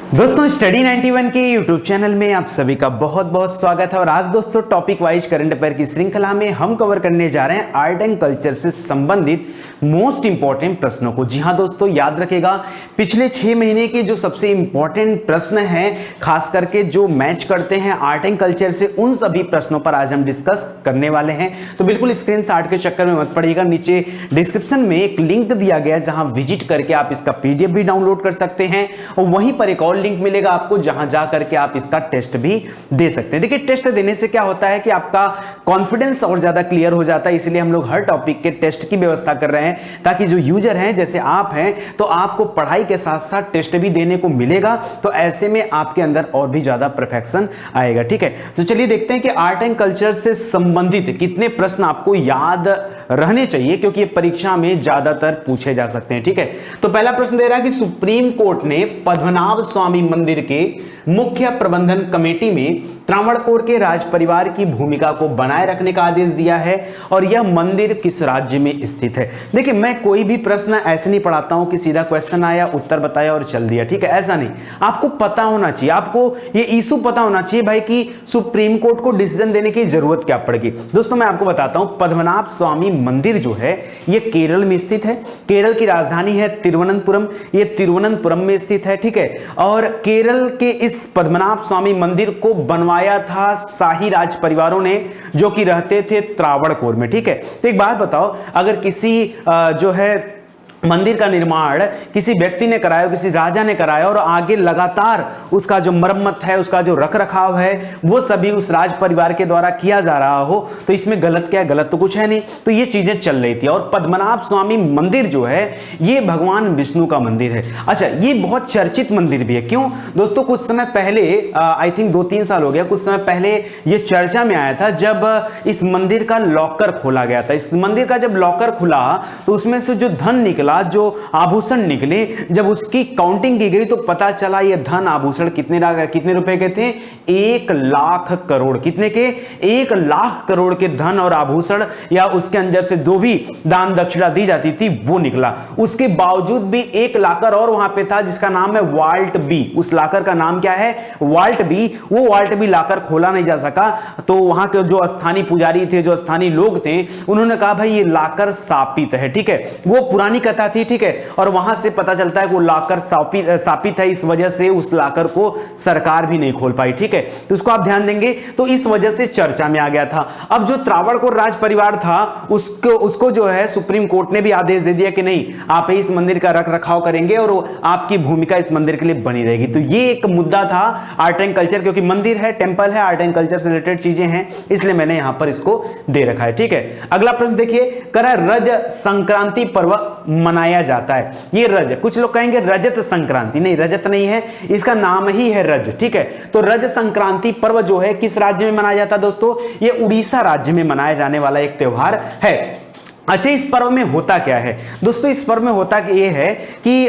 दोस्तों स्टडी 91 के YouTube channel में आप सभी का बहुत बहुत स्वागत है। और आज दोस्तों टॉपिक वाइज करंट अफेयर की श्रृंखला में हम कवर करने जा रहे हैं आर्ट एंड कल्चर से संबंधित मोस्ट इंपॉर्टेंट प्रश्नों को। जी हां दोस्तों, याद रखेगा पिछले 6 महीने के जो सबसे इंपॉर्टेंट प्रश्न हैं, खास करके जो मैच करते हैं आर्ट एंड कल्चर से, उन सभी प्रश्नों पर आज हम डिस्कस करने वाले हैं। तो बिल्कुल स्क्रीनशॉट के चक्कर में मत पड़िएगा, नीचे डिस्क्रिप्शन में एक लिंक दिया गया है जहां विजिट करके आप इसका पीडीएफ भी डाउनलोड कर सकते हैं और वहीं पर एक और लिंक मिलेगा आपको जहां जा करके आप इसका टेस्ट भी दे सकते हैं। देखिए टेस्ट देने से क्या होता है कि आपका कॉन्फिडेंस और ज्यादा क्लियर हो जाता है, इसलिए हम लोग हर टॉपिक के टेस्ट की व्यवस्था कर रहे हैं ताकि जो यूजर हैं जैसे आप हैं तो आपको पढ़ाई के साथ साथ टेस्ट भी देने को मिलेगा, तो ऐसे में आपके अंदर और भी ज्यादा परफेक्शन आएगा। ठीक है, तो चलिए देखते हैं कि आर्ट एंड कल्चर से संबंधित कितने प्रश्न आपको याद रहने चाहिए, क्योंकि ये परीक्षा में ज्यादातर पूछे जा सकते हैं। ठीक है, तो पहला प्रश्न दे रहा है कि सुप्रीम कोर्ट ने पद्मनाभ स्वामी मंदिर के मुख्य प्रबंधन कमेटी में त्रावणकोर के राज परिवार की भूमिका को बनाए रखने का आदेश दिया है और यह मंदिर किस राज्य में स्थित है। देखिए मैं कोई भी प्रश्न ऐसे नहीं पढ़ाता हूं कि सीधा क्वेश्चन आया, उत्तर बताया और चल दिया। ठीक है, ऐसा नहीं, आपको पता होना चाहिए, आपको ये इशू पता होना चाहिए भाई कि सुप्रीम कोर्ट को डिसीजन देने की जरूरत क्या पड़ेगी। दोस्तों मैं आपको बताता हूं, पद्मनाभ स्वामी मंदिर जो है ये केरल में स्थित है। केरल की राजधानी है तिरुवनंतपुरम, ये तिरुवनंतपुरम में स्थित है। ठीक है, और केरल के इस पद्मनाभ स्वामी मंदिर को बनवाया था शाही राज परिवारों ने, जो कि रहते थे त्रावणकोर में। ठीक है, तो एक बात बताओ, अगर किसी जो है मंदिर का निर्माण किसी व्यक्ति ने कराया, किसी राजा ने कराया और आगे लगातार उसका जो मरम्मत है, उसका जो रखरखाव है, वो सभी उस राज परिवार के द्वारा किया जा रहा हो, तो इसमें गलत क्या है? गलत तो कुछ है नहीं। तो ये चीजें चल रही थी। और पद्मनाभ स्वामी मंदिर जो है ये भगवान विष्णु का मंदिर है। अच्छा, ये बहुत चर्चित मंदिर भी है। क्यों दोस्तों? कुछ समय पहले आई थिंक 2-3 साल हो गया, कुछ समय पहले ये चर्चा में आया था जब इस मंदिर का लॉकर खोला गया था। इस मंदिर का जब लॉकर खुला तो उसमें से जो धन निकला, जो आभूषण निकले, जब उसकी काउंटिंग की गई तो पता चला ये धन आभूषण कितने रुपए के थे? 1 लाख करोड़। कितने के? 1 लाख करोड़ के धन और आभूषण, या उसके अंदर से जो भी दान दक्षिणा दी जाती थी वो निकला। उसके बावजूद भी एक लाकर और वहां पे था जिसका नाम है वाल्ट बी। उस लाकर का नाम क्या है? Vault B. वो वाल्ट बी लाकर खोला नहीं जा सका, तो वहां के जो स्थानीय पुजारी थे, जो स्थानीय लोग थे, उन्होंने कहा भाई ये लाकर शापित है। ठीक है, वो पुरानी कथा थी। ठीक है, और वहां से पता चलता है कि वो लाकर शापित है, इस वजह से उस लाकर को सरकार भी नहीं खोल पाई। ठीक है, तो उसको आप ध्यान देंगे, तो इस वजह से चर्चा में आ गया था। अब जो त्रावणकोर राज परिवार था उसको जो है सुप्रीम कोर्ट ने भी आदेश दे दिया कि नहीं, आप इस मंदिर का रख रखाव करेंगे और आपकी भूमिका इस मंदिर के लिए बनी रहेगी। तो ये एक मुद्दा था आर्ट एंड कल्चर, क्योंकि मंदिर है, टेंपल है, आर्ट एंड कल्चर से रिलेटेड चीजें हैं, इसलिए मैंने यहां पर इसको दे रखा है। ठीक है, अगला प्रश्न देखिए, कह रज संक्रांति पर्व मनाया जाता है। ये रज, कुछ लोग कहेंगे रजत संक्रांति, नहीं रजत नहीं है, इसका नाम ही है रज। ठीक है, तो रज संक्रांति पर्व जो है किस राज्य में मनाया जाता है दोस्तों? ये उड़ीसा राज्य में मनाया जाने वाला एक त्योहार है। अच्छा, इस पर्व में होता क्या है दोस्तों? इस पर्व में होता ये है कि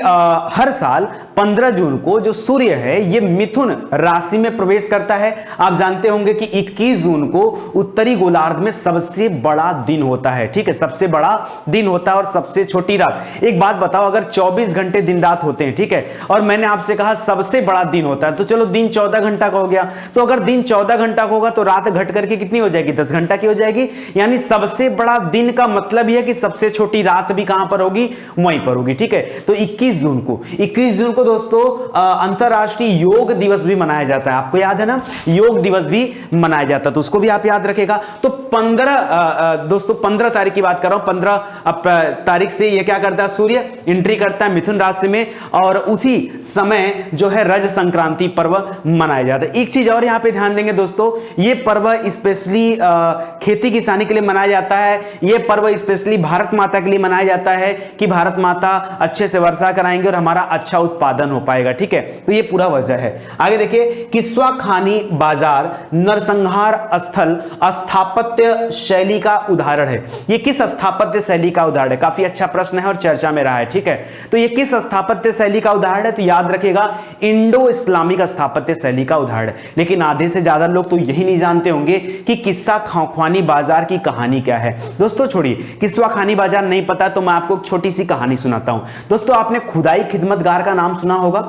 हर साल 15 जून को जो सूर्य है ये मिथुन राशि में प्रवेश करता है। आप जानते होंगे कि 21 जून को उत्तरी गोलार्ध में सबसे बड़ा दिन होता है। ठीक है, सबसे बड़ा दिन होता है और सबसे छोटी रात। एक बात बताओ, अगर 24 घंटे दिन रात होते हैं, ठीक है, और मैंने आपसे कहा सबसे बड़ा दिन होता है, तो चलो दिन 14 घंटा का हो गया। तो अगर दिन 14 घंटा का होगा तो रात घट करके कितनी हो जाएगी? 10 घंटा की हो जाएगी। यानी सबसे बड़ा दिन का मतलब यह है कि सबसे छोटी रात भी कहां पर होगी? वहीं पर होगी। ठीक है, तो 21 जून को दोस्तों अंतरराष्ट्रीय योग दिवस भी मनाया जाता है। आपको याद है ना, योग दिवस भी मनाया जाता है, तो उसको भी आप याद रखेगा। तो 15 तारीख की बात कर रहा हूं, 15 तारीख से ये क्या करता है? सूर्य एंट्री करता है मिथुन राशि में, और उसी समय जो है रज संक्रांति पर्व मनाया जाता है। एक चीज और यहां पे ध्यान देंगे दोस्तों, ये पर्व स्पेशली खेती किसानी के लिए मनाया जाता है। ये पर्व स्पेशली भारत माता के लिए मनाया जाता है कि भारत माता अच्छे से वर्षा कराएंगे और हमारा अच्छा उत्पादन हो पाएगा। ठीक है, तो ये पूरा वजह है। आगे देखिए, किस्वा खानी बाजार नरसंहार स्थल स्थापत्य शैली का उदाहरण है। ये किस स्थापत्य शैली का उदाहरण है? काफी अच्छा प्रश्न है और चर्चा में रहा है। ठीक है, तो ये किस स्थापत्य शैली का उदाहरण है? तो याद रखिएगा, इंडो इस्लामिक स्थापत्य शैली का उदाहरण है। लेकिन आधे से ज्यादा लोग तो यही नहीं जानते होंगे कि किस्सा खानी बाजार की कहानी क्या है। दोस्तों छोड़िए, किस्वा खानी बाजार नहीं पता तो मैं आपको एक छोटी सी कहानी सुनाता हूं। दोस्तों आपने खुदाई खिदमतगार का नाम सुना होगा,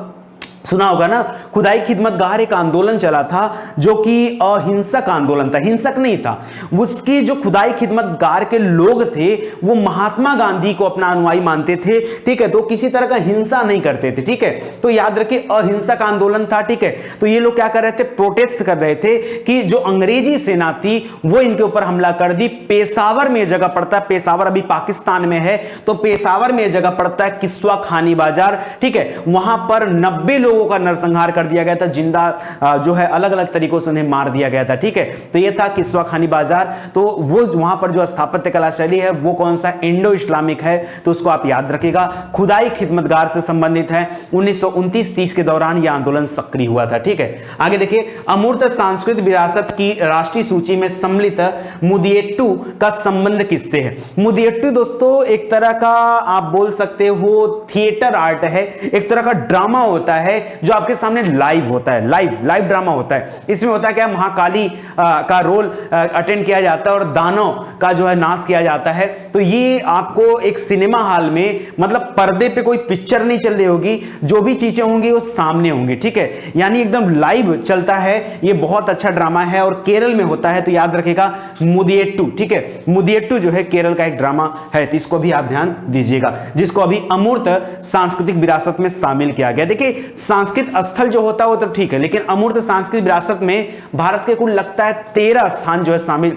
सुना होगा ना, खुदाई खिदमतगार एक आंदोलन चला था जो कि अहिंसक आंदोलन था, हिंसक नहीं था। उसकी जो खुदाई खिदमतगार के लोग थे वो महात्मा गांधी को अपना अनुयायी मानते थे, ठीक है, तो किसी तरह का हिंसा नहीं करते थे, ठीक है, तो याद रखिए अहिंसक आंदोलन था, ठीक है। तो ये लोग क्या कर रहे थे, प्रोटेस्ट कर रहे थे कि जो अंग्रेजी सेना थी वो इनके ऊपर हमला कर दी। पेशावर में जगह पड़ता है, पेशावर अभी पाकिस्तान में है, तो पेशावर में जगह पड़ता है किस्वा खानी बाजार, ठीक है, वहां पर 90 लोगों का नरसंहार कर दिया गया था, जिंदा जो है अलग अलग तरीकों से उन्हें मार दिया गया था, ठीक है। तो ये था किस्वा खानी बाजार। तो वो वहां पर जो स्थापत्य कला शैली है वो कौन सा, इंडो इस्लामिक है, तो उसको आप याद रखिएगा। खुदाई खिदमतगार से संबंधित है। 1929-30 के दौरान यह आंदोलन सक्रिय हुआ था, ठीक है। आगे देखिए, अमूर्त सांस्कृतिक विरासत की राष्ट्रीय सूची में सम्मिलित मुदियट्टू का संबंध किससे है? मुदियट्टू दोस्तों एक तरह का आप बोल सकते हो थिएटर आर्ट है, एक तरह का ड्रामा होता है जो आपके सामने लाइव होता है, लाइव ड्रामा होता है। इसमें होता है क्या, महाकाली का रोल अटेंड किया जाता है और दानव का जो है नाश किया जाता है। तो ये आपको एक सिनेमा हॉल में, मतलब पर्दे पे कोई पिक्चर नहीं चल रही होगी, जो भी चीजें होंगी वो सामने होंगी, ठीक है, यानी एकदम लाइव चलता है। ये बहुत अच्छा ड्रामा है और केरल में होता है, तो याद रखिएगा मुदियट्टू, ठीक है। मुदियट्टू जो है केरल का एक ड्रामा है, तो इसको भी आप ध्यान दीजिएगा, जिसको अभी अमूर्त सांस्कृतिक विरासत में शामिल किया गया। देखिए सांस्कृतिक स्थल जो होता है वो तो ठीक है, लेकिन अमूर्त सांस्कृतिक विरासत में भारत के कुल लगता है 13 स्थान जो है शामिल,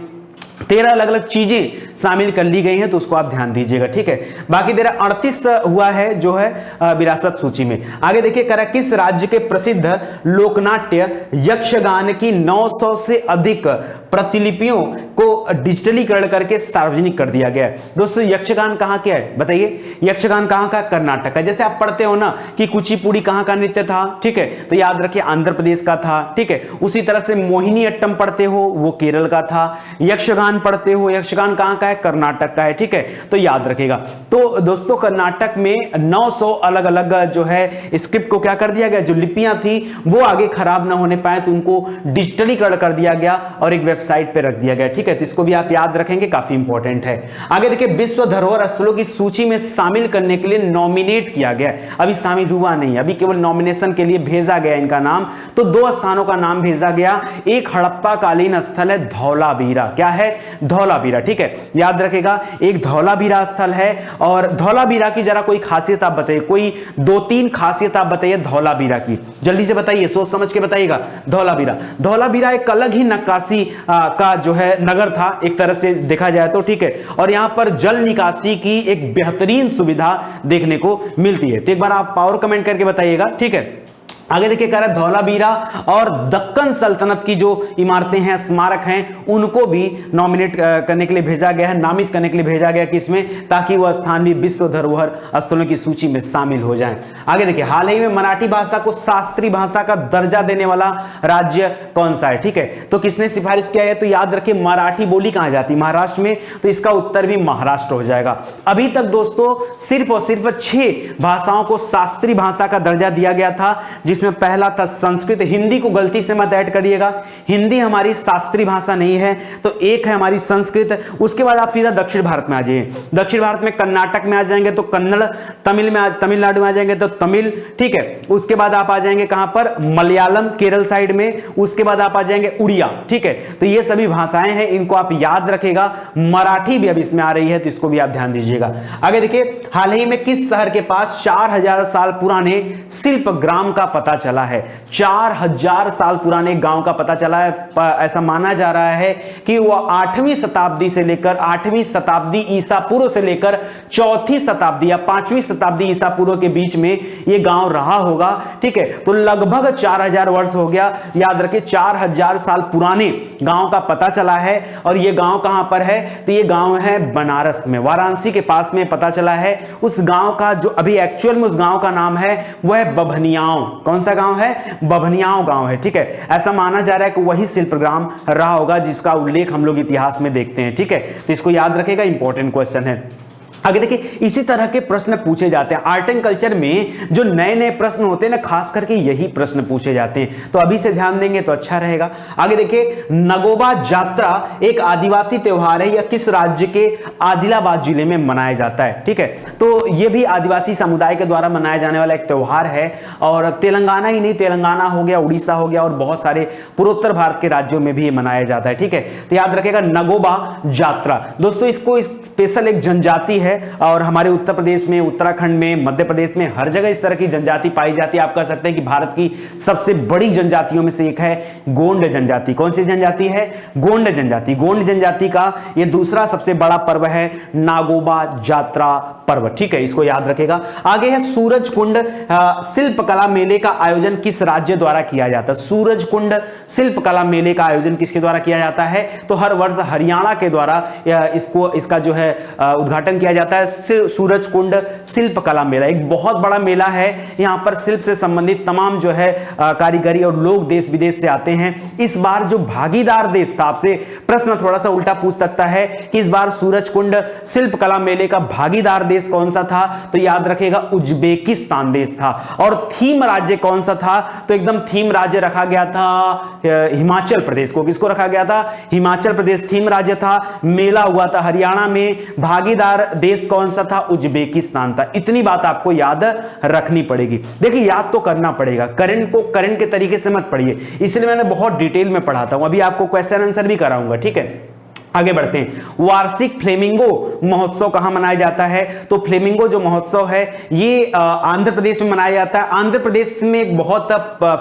13 अलग अलग चीजें शामिल कर ली गई हैं, तो उसको आप ध्यान दीजिएगा, ठीक है। बाकी 38 हुआ है जो है विरासत सूची में। आगे देखिए, करा किस राज्य के प्रसिद्ध लोकनाट्य यक्षगान की 900 से अधिक प्रतिलिपियों को डिजिटलीकरण करके सार्वजनिक कर दिया गया है। दोस्तों यक्षगान कहां क्या है बताइए, यक्षगान कहां का, कर्नाटक का। जैसे आप पढ़ते हो ना कि कुचिपुड़ी कहां का नृत्य था, ठीक है, तो याद रखिए आंध्र प्रदेश का था, ठीक है। उसी तरह से मोहिनी अट्टम पढ़ते हो वो केरल का था, यक्षगान पढ़ते हो, यक्षगान कहां का है, कर्नाटक का है, ठीक है, तो याद रखिएगा। तो दोस्तों कर्नाटक में 900 अलग अलग जो है स्क्रिप्ट को क्या कर दिया गया, जो लिपियां थी वो आगे खराब ना होने पाए, तो उनको डिजिटलीकरण कर दिया गया और एक वेबसाइट पे रख दिया गया, ठीक है। तो इसको भी आप याद रखेंगे, काफी इंपॉर्टेंट है। आगे देखिए, विश्व धरोहर स्थलों की सूची में शामिल करने के लिए नॉमिनेट किया गया, अभी शामिल हुआ नहीं, अभी केवल नॉमिनेशन के लिए भेजा गया इनका नाम। तो 2 स्थानों का नाम भेजा गया, एक हड़प्पा कालीन स्थल है धौलावीरा, क्या है, धौलावीरा, ठीक है, याद रखेगा, एक धौलावीरा स्थल है। और धौलावीरा की जरा कोई खासियत आप बताइए, कोई 2-3 खासियत आप बताइए धौलावीरा की, जल्दी से बताइए, सोच समझ के बताइएगा। धौलावीरा एक अलग ही नक्काशी का जो है नगर था, एक तरह से देखा जाए तो, ठीक है, और यहां पर जल निकासी की एक बेहतरीन सुविधा देखने को मिलती है। तो एक बार आप पावर कमेंट करके बताइएगा, ठीक है। आगे देखिए, कह रहा है धौलावीरा और दक्कन सल्तनत की जो इमारतें हैं, स्मारक हैं, उनको भी नॉमिनेट करने के लिए भेजा गया है, नामित करने के लिए भेजा गया किसमें, ताकि वह स्थान भी विश्व धरोहर स्थलों की सूची में शामिल हो जाएं। आगे देखिए, हाल ही में मराठी भाषा को शास्त्रीय भाषा का दर्जा देने वाला राज्य कौन सा है, ठीक है, तो किसने सिफारिश किया है, तो याद रखिए मराठी बोली कहां जाती है, महाराष्ट्र में, तो इसका उत्तर भी महाराष्ट्र हो जाएगा। अभी तक दोस्तों सिर्फ और सिर्फ 6 भाषाओं को शास्त्रीय भाषा का दर्जा दिया गया था, जिसमें पहला था संस्कृत। हिंदी को गलती से मत ऐड करिएगा, हिंदी हमारी शास्त्रीय भाषा नहीं है, तो एक है हमारी संस्कृत। उसके बाद आप सीधा दक्षिण भारत में आ जाइए, दक्षिण भारत में कर्नाटक में आ जाएंगे तो कन्नड़, तमिलनाडु में आ जाएंगे तो तमिल, ठीक है। उसके बाद आप आ जाएंगे कहां पर, मलयालम केरल साइड में, उसके बाद आप आ जाएंगे उड़िया, ठीक है। तो ये सभी भाषाएं हैं, इनको आप याद रखेगा। मराठी भी अब इसमें आ रही है, तो इसको भी आप ध्यान दीजिएगा। आगे देखिए, हाल ही में किस शहर के पास 4000 साल पुराने शिल्प ग्राम का पता चला है, 4000 साल पुराने गांव का पता चला है। ऐसा माना जा रहा है कि वह 8वीं शताब्दी से लेकर 8वीं शताब्दी ईसा पूर्व से लेकर 4थी शताब्दी या 5वीं शताब्दी ईसा पूर्व के बीच में यह गांव रहा होगा, ठीक है। तो लगभग 4000 वर्ष हो गया, याद रखिए 4000 साल पुराने गांव का पता चला है। और यह गांव कहां पर है, तो यह गांव है बनारस में, वाराणसी के पास में पता चला है। उस गांव का जो अभी एक्चुअल में उस गांव का नाम है वह है बभनियाओं। कौन सा गांव है, बभनियाओं गांव है, ठीक है। ऐसा माना जा रहा है कि वही शिल्पग्राम रहा होगा जिसका उल्लेख हम लोग इतिहास में देखते हैं, ठीक है। तो इसको याद रखेगा, इंपॉर्टेंट क्वेश्चन है। आगे देखिए इसी तरह के प्रश्न पूछे जाते हैं आर्ट एंड कल्चर में। जो नए नए प्रश्न होते हैं ना, खास करके यही प्रश्न पूछे जाते हैं, तो अभी से ध्यान देंगे तो अच्छा रहेगा। आगे देखिए नगोबा जात्रा एक आदिवासी त्योहार है, यह किस राज्य के आदिलाबाद जिले में मनाया जाता है। ठीक है, तो यह भी आदिवासी समुदाय के द्वारा मनाया जाने वाला एक त्योहार है, और तेलंगाना ही नहीं, तेलंगाना हो गया, उड़ीसा हो गया, और बहुत सारे पूर्वोत्तर भारत के राज्यों में भी मनाया जाता है। ठीक है, तो याद रखिएगा नगोबा जात्रा। दोस्तों इसको स्पेशल एक जनजाति है, और हमारे उत्तर प्रदेश में, उत्तराखंड में, मध्य प्रदेश में हर जगह इस तरह की जनजाति पाई जाती है। आप कह सकते हैं कि भारत की सबसे बड़ी जनजातियों में से एक है गोंड जनजाति। कौन सी जनजाति है? गोंड जनजाति। गोंड जनजाति का यह दूसरा सबसे बड़ा पर्व है नागोबा जात्रा पर्व। ठीक है, इसको याद रखेगा। आगे है सूरजकुंड शिल्पकला मेले का आयोजन किस राज्य द्वारा किया जाता है? सूरजकुंड शिल्पकला मेले का आयोजन किसके द्वारा किया जाता है? तो हर वर्ष हरियाणा के द्वारा इसका जो है उद्घाटन किया जाता है। सूरजकुंड शिल्पकला मेला एक बहुत बड़ा मेला है। यहां पर शिल्प से संबंधित तमाम जो है कारीगरी और लोग देश विदेश से आते हैं। इस बार जो भागीदार देश था, आपसे प्रश्न थोड़ा सा उल्टा पूछ सकता है कि इस बार सूरजकुंड शिल्पकला मेले का भागीदार देश कौन सा था? तो याद रखिएगा उज्बेकिस्तान देश था। और थीम राज्य कौन सा था? तो एकदम थीम राज्य रखा गया था हिमाचल प्रदेश को। किसको रखा गया था? हिमाचल प्रदेश थीम राज्य था। मेला हुआ था हरियाणा में। भागीदार देश कौन सा था? उज्बेकिस्तान था। इतनी बात आपको याद रखनी पड़ेगी। देखिए याद तो करना पड़ेगा, करंट को करंट के तरीके से मत पढ़िए, इसलिए मैंने बहुत डिटेल में पढ़ाता हूं। अभी आपको क्वेश्चन आंसर भी कराऊंगा। ठीक है, आगे बढ़ते हैं। वार्षिक फ्लेमिंगो महोत्सव कहां मनाया जाता है? तो फ्लेमिंगो जो महोत्सव है ये आंध्र प्रदेश में मनाया जाता है। आंध्र प्रदेश में एक बहुत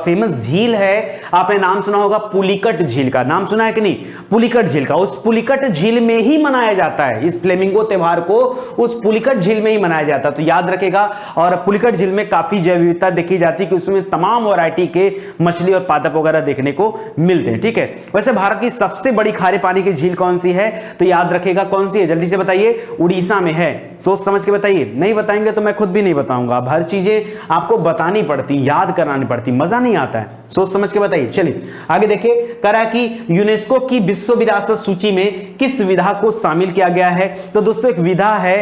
फेमस झील है, आपने नाम सुना होगा पुलिकट झील का। नाम सुना है कि नहीं? पुलिकट झील का। उस पुलिकट झील में ही मनाया जाता है इस फ्लेमिंगो त्योहार को, उस पुलिकट झील में ही मनाया जाता है। तो याद रखेगा। और पुलिकट झील में काफी जैव विविधता देखी जाती है कि उसमें तमाम वैरायटी के मछली और पादप वगैरह देखने को मिलते हैं। ठीक है, वैसे भारत की सबसे बड़ी खारे पानी की झील कौन सी है? तो याद रखेगा कौन सी है, जल्दी से बताइए। उड़ीसा में है। सोच समझ के बताइए, नहीं बताएंगे तो मैं खुद भी नहीं बताऊंगा। अब हर चीजें आपको बतानी पड़ती, याद करानी पड़ती, मजा नहीं आता है। सोच समझ के बताइए। चलिए आगे देखिए, करा कि यूनेस्को की विश्व विरासत सूची में किस विधा को शामिल किया गया है? तो दोस्तों एक विधा है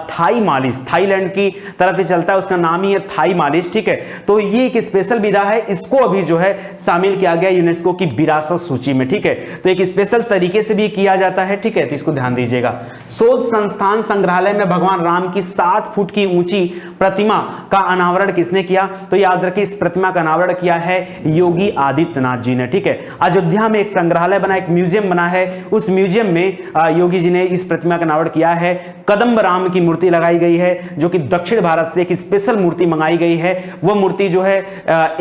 थाई मालिश, थाईलैंड की तरफ से चलता है, उसका नाम ही है थाई मालिश। ठीक है, तो ये एक स्पेशल विधा है, इसको अभी जो है शामिल किया गया यूनेस्को की विरासत सूची में। ठीक है, तो एक स्पेशल तरीके से भी किया जाता है। ठीक है, तो इसको ध्यान दीजिएगा। शोध संस्थान संग्रहालय में भगवान राम की 7 फुट की ऊंची प्रतिमा का अनावरण किसने किया? तो याद रखिए इस प्रतिमा का अनावरण किया है योगी आदित्यनाथ जी ने। ठीक है, अयोध्या में एक संग्रहालय बना, एक म्यूजियम बना है, उस म्यूजियम में योगी जी ने इस प्रतिमा का अनावरण किया है। कदम्ब राम की मूर्ति लगाई गई है, जो कि दक्षिण भारत से एक स्पेशल मूर्ति मंगाई गई है। वह मूर्ति जो है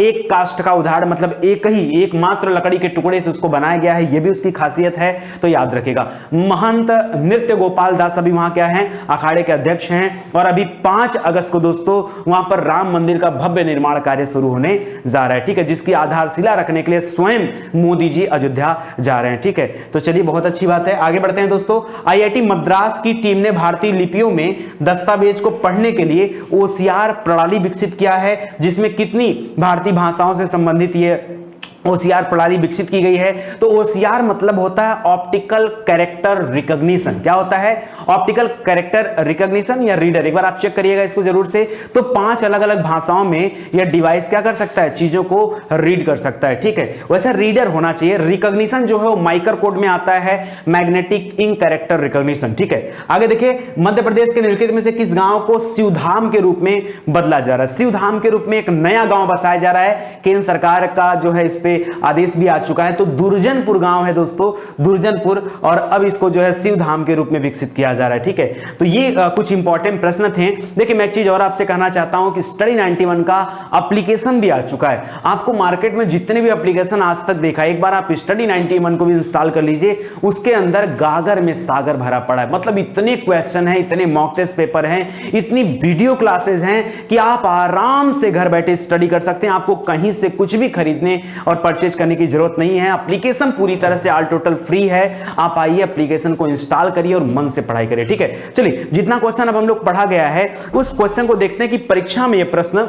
एक कास्ट का उदाहरण, मतलब एकमात्र लकड़ी के टुकड़े से उसको बनाया गया है, यह भी उसकी खासियत है। तो याद रखेगा। महंत नृत्य गोपाल दास अभी वहां क्या है? अखाड़े के अध्यक्ष हैं। और अभी 5 अगस्त को दोस्तों वहां पर राम मंदिर का भव्य निर्माण कार्य शुरू होने जा रहा है। ठीक है, जिसकी आधारशिला रखने के लिए स्वयं मोदी जी अयोध्या जा रहे हैं। ठीक है, तो चलिए बहुत अच्छी बात है। आगे बढ़ते हैं दोस्तों। आईआईटी मद्रास की टीम ने भारतीय लिपियों में दस्तावेज को पढ़ने के लिए ओसीआर प्रणाली विकसित किया है, जिसमें कितनी भारतीय भाषाओं से संबंधित ये ओसीआर प्रणाली विकसित की गई है? तो ओसीआर मतलब होता है ऑप्टिकल कैरेक्टर रिकॉग्निशन। क्या होता है? ऑप्टिकल कैरेक्टर रिकॉग्निशन या रीडर। एक बार आप चेक करिएगा इसको जरूर से। तो 5 अलग अलग भाषाओं में यह डिवाइस क्या कर सकता है? चीजों को रीड कर सकता है। ठीक है, वैसे रीडर होना चाहिए। रिकॉग्निशन जो है वो माइक्रो कोड में आता है, मैग्नेटिक इंक कैरेक्टर रिकॉग्निशन। ठीक है, आगे देखिए। मध्य प्रदेश के निम्नलिखित में से किस गांव को शिवधाम के रूप में बदला जा रहा है? शिवधाम के रूप में एक नया गांव बसाया जा रहा है। केंद्र सरकार का जो है इस पे आदेश भी आ चुका है। तो दुर्जनपुर गांव है दोस्तों, दुर्जनपुर, और अब इसको जो है शिवधाम के रूप में विकसित किया जा रहा है। ठीक है, तो ये कुछ इंपॉर्टेंट प्रश्न थे। देखिए मैं एक चीज और आपसे कहना चाहता हूं कि स्टडी 91 का एप्लीकेशन भी आ चुका है। आपको मार्केट में जितने भी एप्लीकेशन आज तक देखा, एक बार आप स्टडी 91 को भी इंस्टॉल कर लीजिए। उसके अंदर गागर में सागर भरा पड़ा है। मतलब इतने क्वेश्चन हैं, इतने मॉक टेस्ट पेपर हैं, इतनी वीडियो क्लासेस हैं कि आप आराम से घर बैठे स्टडी कर सकते हैं। आपको कहीं से कुछ भी खरीदने और परचेज करने की जरूरत नहीं है। एप्लीकेशन पूरी तरह से ऑल टोटल फ्री है। आप आइए एप्लीकेशन को इंस्टॉल करिए और मन से पढ़ाई करिए। ठीक है, चलिए जितना क्वेश्चन अब हम लोग पढ़ा गया है उस क्वेश्चन को देखते हैं कि परीक्षा में यह प्रश्न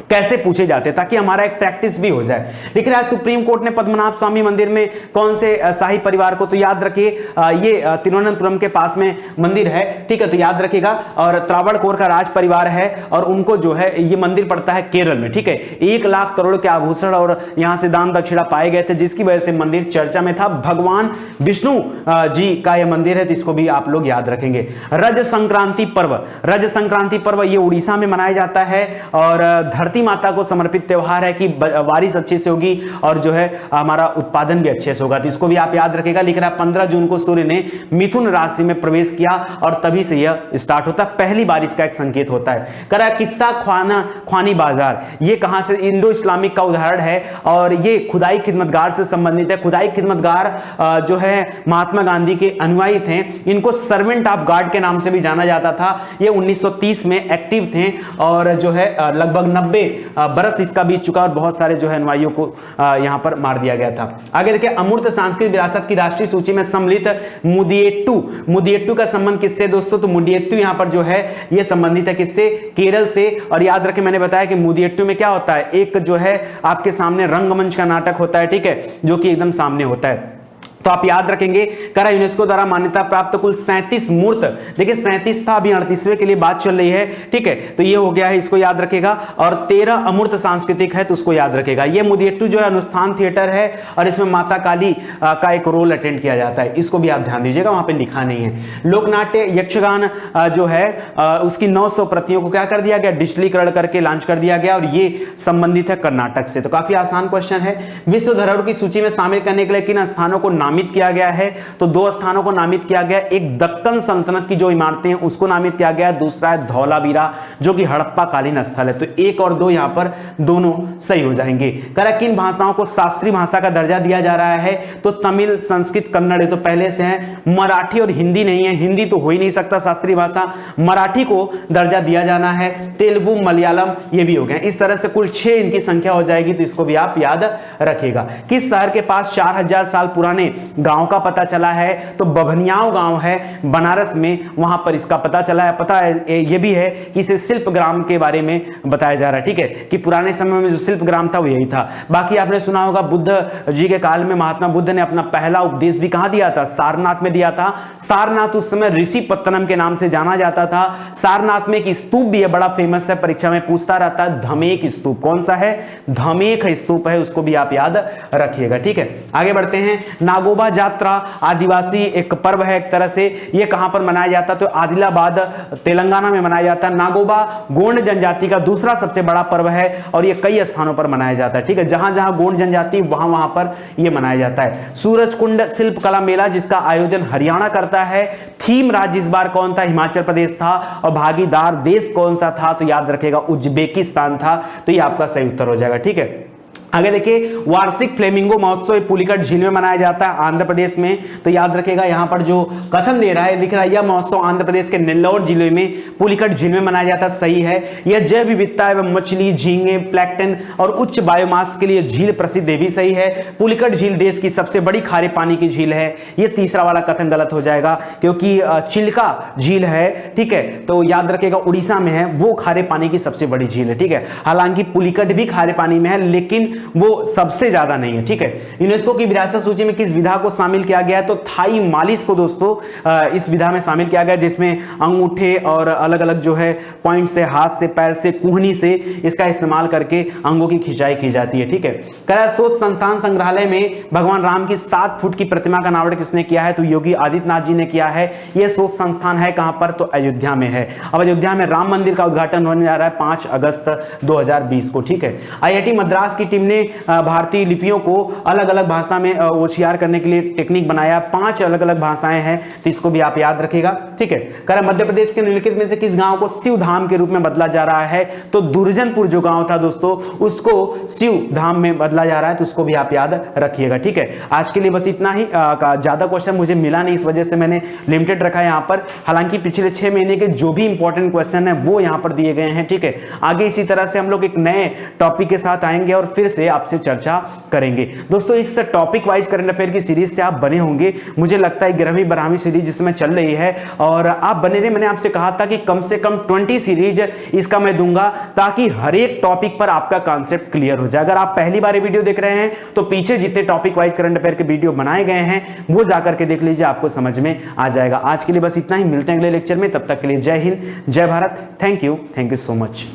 कैसे पूछे जाते हैं, ताकि हमारा एक प्रैक्टिस भी हो जाए। लिख रहा है सुप्रीम कोर्ट ने पद्मनाभ स्वामी मंदिर में कौन से शाही परिवार को, तो याद रखिए ये तिरुवनंतपुरम के पास में मंदिर है, ठीक है, तो याद रखिएगा। और त्रावणकोर का राज परिवार है और उनको जो है ये मंदिर पड़ता है केरल में, ठीक है। 1 लाख करोड़ के आभूषण और यहां से दान दक्षिणा पाए गए थे, जिसकी वजह से मंदिर चर्चा में था। भगवान विष्णु जी का यह मंदिर है, तो इसको भी आप लोग याद रखेंगे। रज संक्रांति पर्व, रज संक्रांति पर्व ये उड़ीसा में मनाया जाता है और धरती माता को समर्पित त्योहार है कि बारिश अच्छे से होगी और जो है हमारा उत्पादन भी अच्छे से होगा, तो इसको भी आप याद रखेगा। लिख रहा है 15 जून को सूर्य ने मिथुन राशि में प्रवेश किया और तभी से यह स्टार्ट होता है, पहली बारिश का एक संकेत होता है। कह रहा है किस्सा ख्वानी बाजार, ये कहां से, इंडो इस्लामिक का उदाहरण है और ये खुदाई खिदमतगार से संबंधित है। खुदाई खिदमतगार जो है महात्मा गांधी के अनुयायी थे, इनको सर्वेंट ऑफ गॉड के नाम से भी जाना जाता था। ये 1930 में एक्टिव थे और जो है लगभग 90 बरस इसका बीत चुका और बहुत सारे जो है अनुयायियों को यहां पर मार दिया गया था। आगे देखिए, अमूर्त सांस्कृतिक विरासत की राष्ट्रीय सूची में सम्मिलित मुदियट्टू का संबंध किससे दोस्तों, तो मुदियट्टू यहां पर जो है ये संबंधित है किससे, केरल से। और याद रखें मैंने बताया कि मुदियट्टू में क्या होता है, एक जो है आपके सामने रंगमंच का नाटक होता है, ठीक है, जो कि एकदम सामने होता है, तो आप याद रखेंगे। करा यूनेस्को द्वारा मान्यता प्राप्त कुल 37 मूर्त, देखिए 37 था, अभी 38वें के लिए बात चल रही है, ठीक है, तो ये हो गया है, इसको याद रखेगा। और 13 अमूर्त सांस्कृतिक है, तो उसको याद रखेगा। ये मुदियट्टू जो है अनुष्ठान थिएटर है और इसमें माता काली का एक रोल अटेंड किया जाता है, इसको भी आप ध्यान दीजिएगा, वहां पे लिखा नहीं है। लोकनाट्य यक्षगान जो है उसकी 900 प्रतियों को क्या कर दिया गया, डिजिटलीकरण करके लॉन्च कर दिया गया और ये संबंधित है कर्नाटक से, तो काफी आसान क्वेश्चन है। विश्व धरोहर की सूची में शामिल करने के लिए किन स्थानों को नामित किया गया है, तो 2 स्थानों को नामित किया गया, एक दक्कन सल्तनत की जो इमारतें हैं उसको नामित किया गया, दूसरा है धौलावीरा जो कि हड़प्पा कालीन स्थल है, तो 1 और 2 यहां पर दोनों सही हो जाएंगे। करा किन भाषाओं को शास्त्रीय भाषा का दर्जा दिया जा रहा है, तो तमिल, संस्कृत, कन्नड़ तो पहले से है, मराठी और हिंदी नहीं है, हिंदी तो हो ही नहीं सकता शास्त्रीय भाषा, मराठी को दर्जा दिया जाना है, तेलुगु, मलयालम ये भी हो गए। इस तरह से कुल 6 इनकी संख्या हो जाएगी, तो इसको भी आप याद रखेगा। किस शहर के पास 4000 साल पुराने गांव का पता चला है, तो बभनियाव गांव है बनारस में, वहां पर इसका पता चला है। पता है ये भी है कि इसे शिल्प ग्राम के बारे में बताया जा रहा है, ठीक है, कि पुराने समय में जो शिल्प ग्राम था वो यही था। बाकी आपने सुना होगा बुद्ध जी के काल में महात्मा बुद्ध ने अपना पहला उपदेश भी कहां दिया था, सारनाथ में दिया था। सारनाथ उस समय ऋषि पत्तनम के नाम से जाना जाता था। सारनाथ में एक स्तूप भी है, बड़ा फेमस है, परीक्षा में पूछता रहता है, धमेक स्तूप। कौन सा है, धमेक स्तूप है, उसको भी आप याद रखिएगा, ठीक है। आगे बढ़ते हैं। नागोबा जात्रा आदिवासी एक पर्व है एक तरह से, ये कहां पर मनाया जाता है, तो आदिलाबाद तेलंगाना में मनाया जाता है। नागोबा गोंड जनजाति का दूसरा सबसे बड़ा पर्व है और ये कई स्थानों पर मनाया जाता है, ठीक है, जहां जहां गोंड जनजाति वहां वहां पर ये मनाया जाता है। सूरजकुंड शिल्प कला मेला जिसका आयोजन हरियाणा करता है, थीम राज्य इस बार कौन था, हिमाचल प्रदेश था, और भागीदार देश कौन सा था, तो याद रखेगा उज्बेकिस्तान था, तो ये आपका सही उत्तर हो जाएगा, ठीक है। आगे देखिए, वार्षिक फ्लेमिंगो महोत्सव पुलिकट झील में मनाया जाता है आंध्र प्रदेश में, तो याद रखेगा यहां पर जो कथन दे रहा है, लिख रहा है यह महोत्सव आंध्र प्रदेश के नेल्लौर जिले में पुलिकट झील में मनाया जाता है, सही है। यह जैव विविधता एवं मछली, झींगे, प्लैंकटन और उच्च बायोमास के लिए झील प्रसिद्ध है, भी सही है। पुलिकट झील देश की सबसे बड़ी खारे पानी की झील है, यह तीसरा वाला कथन गलत हो जाएगा क्योंकि चिल्का झील है, ठीक है, तो याद रखेगा उड़ीसा में है, वो खारे पानी की सबसे बड़ी झील है, ठीक है। हालांकि पुलिकट भी खारे पानी में है लेकिन वो सबसे ज्यादा नहीं है, ठीक है। यूनेस्को की विरासत सूची में किस विधा को शामिल किया गया है, तो थाई मालिश को दोस्तों इस विधा में शामिल किया गया, जिसमें अंगूठे और अलग अलग जो है पॉइंट से, हाथ से, पैर से, कूहनी से इसका इस्तेमाल करके अंगों की खिंचाई की जाती है, ठीक है। कह शोध संस्थान संग्रहालय में भगवान राम की 7 फुट की प्रतिमा का अनावरण किसने किया है, तो योगी आदित्यनाथ जी ने किया है। यह शोध संस्थान है कहां पर, तो अयोध्या में है। अब अयोध्या में राम मंदिर का उद्घाटन होने जा रहा है 5 अगस्त 2020 को, ठीक है। IIT मद्रास की टीम ने भारतीय लिपियों को अलग अलग भाषा में होशियार करने के लिए टेक्निक बनाया, 5 अलग अलग भाषाएं हैं, तो इसको भी आप याद रखिएगा, ठीक है। कह मध्य प्रदेश के निम्नलिखित में से किस गांव को शिव धाम के रूप में बदला जा रहा है, तो दुर्जनपुर जो गांव था दोस्तों उसको शिव धाम में बदला जा रहा है, तो उसको भी आप याद रखिएगा, ठीक है। आज के लिए बस इतना ही, ज्यादा क्वेश्चन मुझे मिला नहीं, इस वजह से मैंने लिमिटेड रखा है यहाँ पर। हालांकि पिछले 6 महीने के जो भी इंपॉर्टेंट क्वेश्चन है वो यहाँ पर दिए गए हैं, ठीक है। आगे इसी तरह से हम लोग एक नए टॉपिक के साथ आएंगे और फिर से आपसे चर्चा करेंगे। दोस्तों इस टॉपिक वाइज करंट अफेयर की सीरीज से आप बने होंगे, मुझे लगता है 11वीं 12वीं सीरीज जिसमें चल रही है, और आप बने रहे। मैंने आपसे कहा था कि कम से कम 20 सीरीज इसका मैं दूंगा ताकि हर एक टॉपिक पर आपका कॉन्सेप्ट क्लियर हो जाए। अगर आप पहली बार ये वीडियो देख रहे हैं तो पीछे जितने टॉपिक वाइज करंट अफेयर के वीडियो बनाए गए हैं वो जाकर के देख लीजिए, आपको समझ में आ जाएगा। आज के लिए बस इतना ही, मिलते हैं अगले लेक्चर में, तब तक के लिए जय हिंद, जय Bharat. Thank you so much.